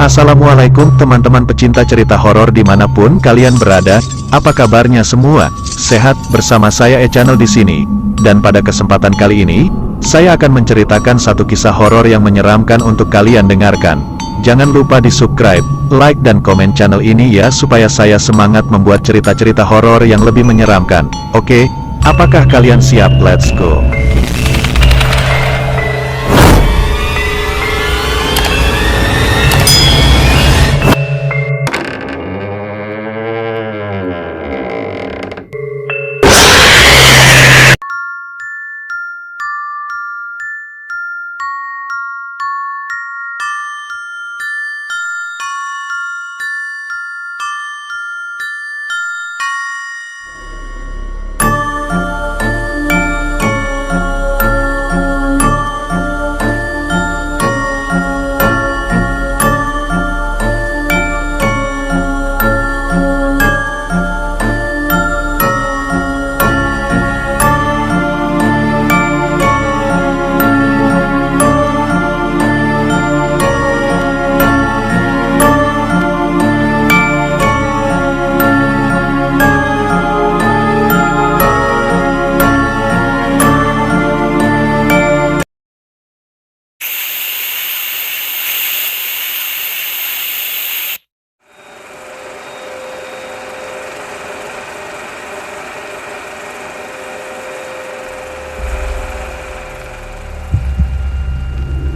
Assalamualaikum teman-teman pecinta cerita horor dimanapun kalian berada, apa kabarnya semua? Sehat bersama saya E-Channel di sini. Dan pada kesempatan kali ini, saya akan menceritakan satu kisah horor yang menyeramkan untuk kalian dengarkan. Jangan lupa di subscribe, like dan komen channel ini ya supaya saya semangat membuat cerita-cerita horor yang lebih menyeramkan. Oke, apakah kalian siap? Let's go!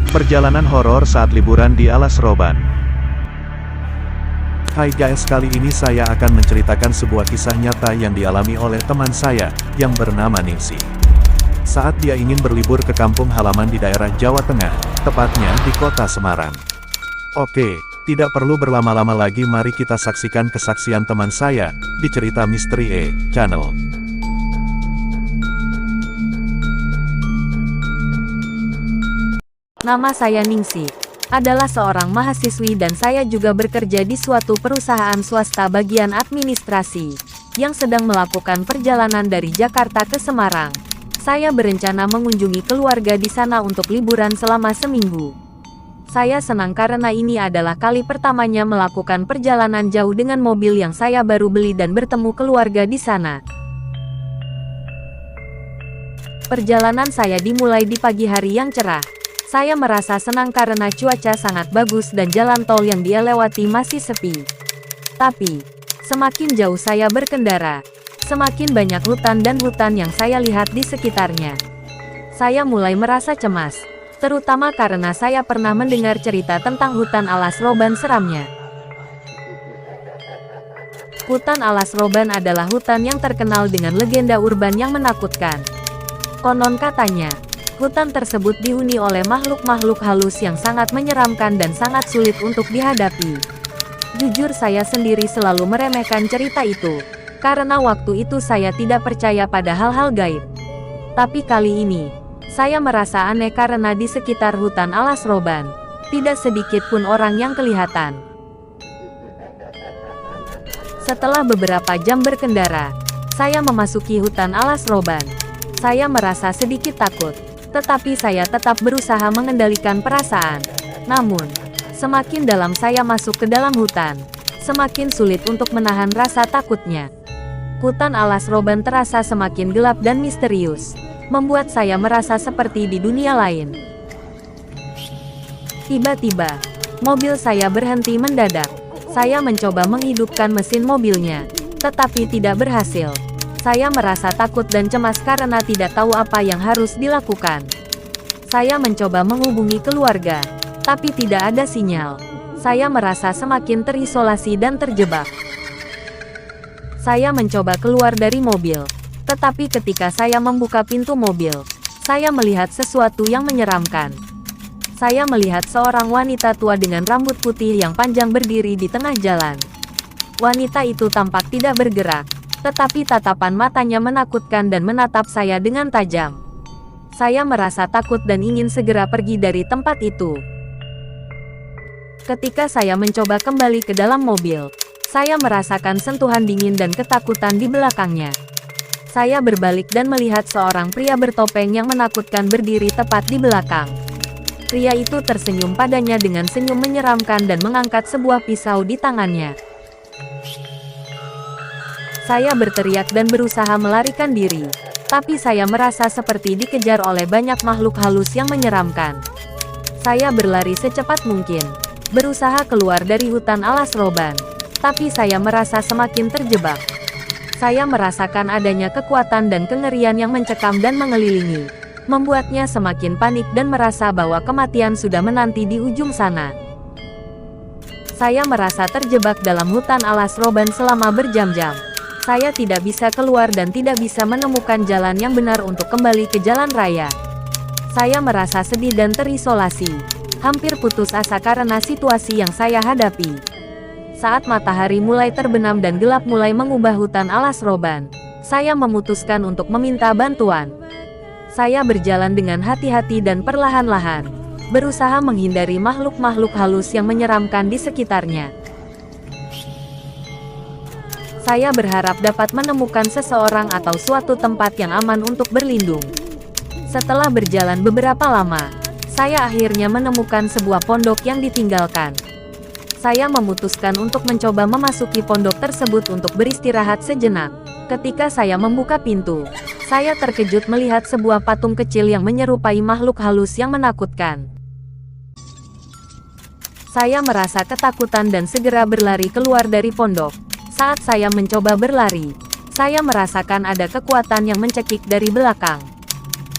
Perjalanan horor saat liburan di Alas Roban. Hai guys, kali ini saya akan menceritakan sebuah kisah nyata yang dialami oleh teman saya, yang bernama Ningsi. Saat dia ingin berlibur ke kampung halaman di daerah Jawa Tengah, tepatnya di kota Semarang. Oke, tidak perlu berlama-lama lagi, mari kita saksikan kesaksian teman saya, di cerita Misteri E-Channel. Nama saya Ningsi, adalah seorang mahasiswi dan saya juga bekerja di suatu perusahaan swasta bagian administrasi, yang sedang melakukan perjalanan dari Jakarta ke Semarang. Saya berencana mengunjungi keluarga di sana untuk liburan selama seminggu. Saya senang karena ini adalah kali pertamanya melakukan perjalanan jauh dengan mobil yang saya baru beli dan bertemu keluarga di sana. Perjalanan saya dimulai di pagi hari yang cerah. Saya merasa senang karena cuaca sangat bagus dan jalan tol yang dia lewati masih sepi. Tapi, semakin jauh saya berkendara, semakin banyak hutan dan hutan yang saya lihat di sekitarnya. Saya mulai merasa cemas, terutama karena saya pernah mendengar cerita tentang hutan Alas Roban seramnya. Hutan Alas Roban adalah hutan yang terkenal dengan legenda urban yang menakutkan. Konon katanya, hutan tersebut dihuni oleh makhluk-makhluk halus yang sangat menyeramkan dan sangat sulit untuk dihadapi. Jujur saya sendiri selalu meremehkan cerita itu, karena waktu itu saya tidak percaya pada hal-hal gaib. Tapi kali ini, saya merasa aneh karena di sekitar hutan Alas Roban, tidak sedikit pun orang yang kelihatan. Setelah beberapa jam berkendara, saya memasuki hutan Alas Roban. Saya merasa sedikit takut. Tetapi saya tetap berusaha mengendalikan perasaan. Namun, semakin dalam saya masuk ke dalam hutan, semakin sulit untuk menahan rasa takutnya. Hutan Alas Roban terasa semakin gelap dan misterius, membuat saya merasa seperti di dunia lain. Tiba-tiba, mobil saya berhenti mendadak. Saya mencoba menghidupkan mesin mobilnya, tetapi tidak berhasil. Saya merasa takut dan cemas karena tidak tahu apa yang harus dilakukan. Saya mencoba menghubungi keluarga, tapi tidak ada sinyal. Saya merasa semakin terisolasi dan terjebak. Saya mencoba keluar dari mobil. Tetapi ketika saya membuka pintu mobil, saya melihat sesuatu yang menyeramkan. Saya melihat seorang wanita tua dengan rambut putih yang panjang berdiri di tengah jalan. Wanita itu tampak tidak bergerak, tetapi tatapan matanya menakutkan dan menatap saya dengan tajam. Saya merasa takut dan ingin segera pergi dari tempat itu. Ketika saya mencoba kembali ke dalam mobil, saya merasakan sentuhan dingin dan ketakutan di belakangnya. Saya berbalik dan melihat seorang pria bertopeng yang menakutkan berdiri tepat di belakang. Pria itu tersenyum padanya dengan senyum menyeramkan dan mengangkat sebuah pisau di tangannya. Saya berteriak dan berusaha melarikan diri, tapi saya merasa seperti dikejar oleh banyak makhluk halus yang menyeramkan. Saya berlari secepat mungkin, berusaha keluar dari hutan alas roban, tapi saya merasa semakin terjebak. Saya merasakan adanya kekuatan dan kengerian yang mencekam dan mengelilingi, membuatnya semakin panik dan merasa bahwa kematian sudah menanti di ujung sana. Saya merasa terjebak dalam hutan alas roban selama berjam-jam. Saya tidak bisa keluar dan tidak bisa menemukan jalan yang benar untuk kembali ke jalan raya. Saya merasa sedih dan terisolasi, hampir putus asa karena situasi yang saya hadapi. Saat matahari mulai terbenam dan gelap mulai mengubah hutan alas roban, saya memutuskan untuk meminta bantuan. Saya berjalan dengan hati-hati dan perlahan-lahan, berusaha menghindari makhluk-makhluk halus yang menyeramkan di sekitarnya. Saya berharap dapat menemukan seseorang atau suatu tempat yang aman untuk berlindung. Setelah berjalan beberapa lama, saya akhirnya menemukan sebuah pondok yang ditinggalkan. Saya memutuskan untuk mencoba memasuki pondok tersebut untuk beristirahat sejenak. Ketika saya membuka pintu, saya terkejut melihat sebuah patung kecil yang menyerupai makhluk halus yang menakutkan. Saya merasa ketakutan dan segera berlari keluar dari pondok. Saat saya mencoba berlari, saya merasakan ada kekuatan yang mencekik dari belakang.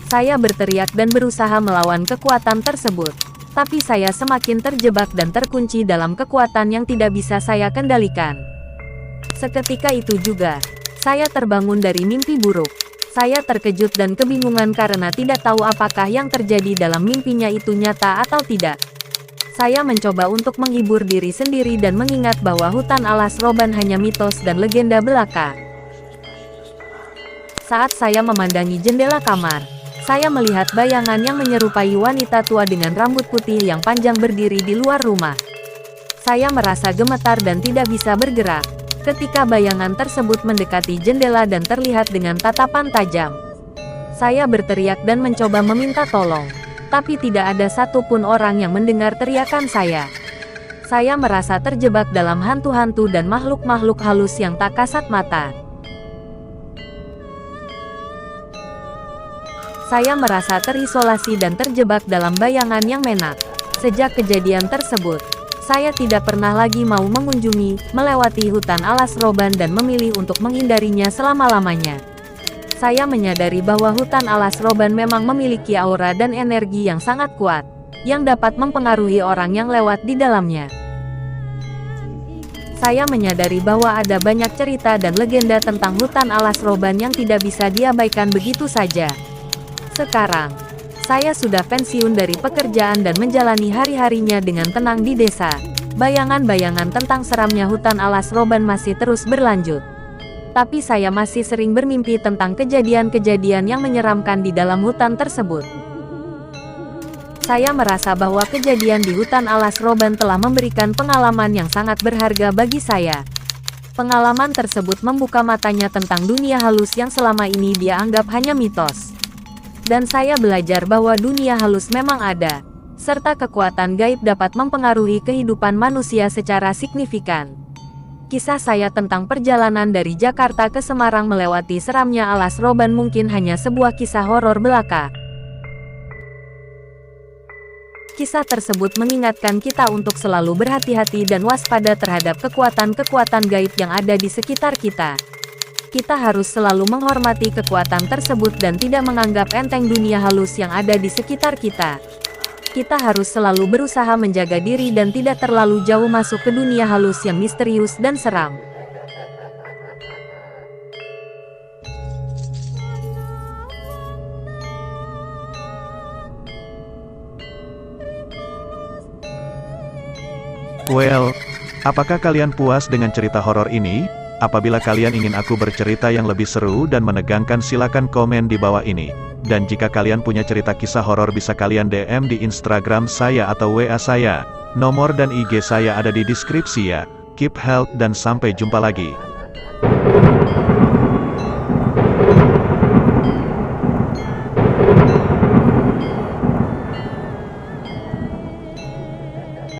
Saya berteriak dan berusaha melawan kekuatan tersebut, tapi saya semakin terjebak dan terkunci dalam kekuatan yang tidak bisa saya kendalikan. Seketika itu juga, saya terbangun dari mimpi buruk. Saya terkejut dan kebingungan karena tidak tahu apakah yang terjadi dalam mimpinya itu nyata atau tidak. Saya mencoba untuk menghibur diri sendiri dan mengingat bahwa hutan alas roban hanya mitos dan legenda belaka. Saat saya memandangi jendela kamar, saya melihat bayangan yang menyerupai wanita tua dengan rambut putih yang panjang berdiri di luar rumah. Saya merasa gemetar dan tidak bisa bergerak, ketika bayangan tersebut mendekati jendela dan terlihat dengan tatapan tajam. Saya berteriak dan mencoba meminta tolong. Tapi tidak ada satupun orang yang mendengar teriakan saya. Saya merasa terjebak dalam hantu-hantu dan makhluk-makhluk halus yang tak kasat mata. Saya merasa terisolasi dan terjebak dalam bayangan yang menak. Sejak kejadian tersebut, saya tidak pernah lagi mau mengunjungi, melewati hutan alas roban dan memilih untuk menghindarinya selama-lamanya. Saya menyadari bahwa hutan alas roban memang memiliki aura dan energi yang sangat kuat, yang dapat mempengaruhi orang yang lewat di dalamnya. Saya menyadari bahwa ada banyak cerita dan legenda tentang hutan alas roban yang tidak bisa diabaikan begitu saja. Sekarang, saya sudah pensiun dari pekerjaan dan menjalani hari-harinya dengan tenang di desa. Bayangan-bayangan tentang seramnya hutan alas roban masih terus berlanjut. Tapi saya masih sering bermimpi tentang kejadian-kejadian yang menyeramkan di dalam hutan tersebut. Saya merasa bahwa kejadian di hutan alas roban telah memberikan pengalaman yang sangat berharga bagi saya. Pengalaman tersebut membuka matanya tentang dunia halus yang selama ini dia anggap hanya mitos. Dan saya belajar bahwa dunia halus memang ada, serta kekuatan gaib dapat mempengaruhi kehidupan manusia secara signifikan. Kisah saya tentang perjalanan dari Jakarta ke Semarang melewati seramnya alas roban mungkin hanya sebuah kisah horor belaka. Kisah tersebut mengingatkan kita untuk selalu berhati-hati dan waspada terhadap kekuatan-kekuatan gaib yang ada di sekitar kita. Kita harus selalu menghormati kekuatan tersebut dan tidak menganggap enteng dunia halus yang ada di sekitar kita. Kita harus selalu berusaha menjaga diri dan tidak terlalu jauh masuk ke dunia halus yang misterius dan seram. Well, apakah kalian puas dengan cerita horor ini? Apabila kalian ingin aku bercerita yang lebih seru dan menegangkan, silakan komen di bawah ini. Dan jika kalian punya cerita kisah horor, bisa kalian DM di Instagram saya atau WA saya. Nomor dan IG saya ada di deskripsi ya. Keep health dan sampai jumpa lagi.